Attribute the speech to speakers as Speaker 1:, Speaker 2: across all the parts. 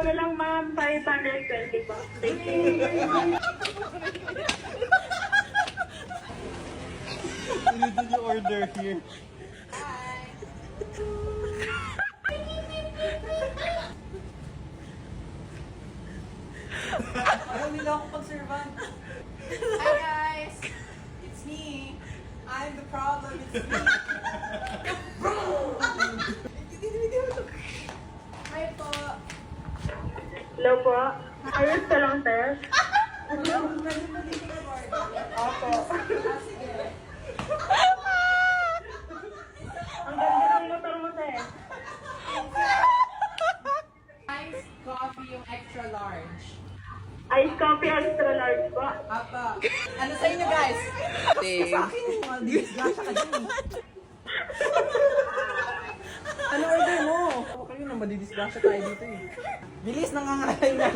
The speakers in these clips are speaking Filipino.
Speaker 1: window na lang, ma'am. 520 po. Thank you.
Speaker 2: When did you order here?
Speaker 3: Ayaw nila akong pag-servant. Hi guys! It's me. I'm the problem. It's me. Hi po.
Speaker 1: Hello po. Ayos ka lang, Tess. Opo. Ang ganda ng motor mo, Tess.
Speaker 3: Ice coffee yung extra large.
Speaker 1: Ice coffee extra large po.
Speaker 3: Apa. Ano sa inyo guys? Sa akin yung mga disgrasya ka dyan. Ano order mo? Ako kayo na madidisgrasya tayo dito eh. Bilis, nangangalay na.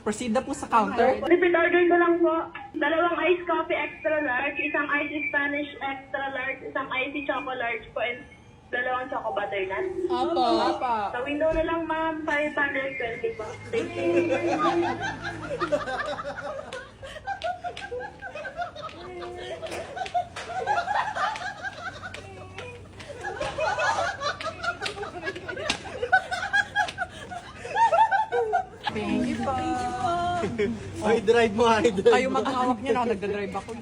Speaker 3: Proceed na po sa counter.
Speaker 1: Repeat order ko lang po. 2 ice coffee extra large, isang ice Spanish extra large, isang icy choco large po, and 2 choco butternut.
Speaker 3: Apa. Apa.
Speaker 1: Sa window na lang, ma'am. 520 po. Thank you.
Speaker 3: Thank you po.
Speaker 2: Ay, drive mo, idol.
Speaker 3: Kayo maghawak niya na ako, nagdadrive ako.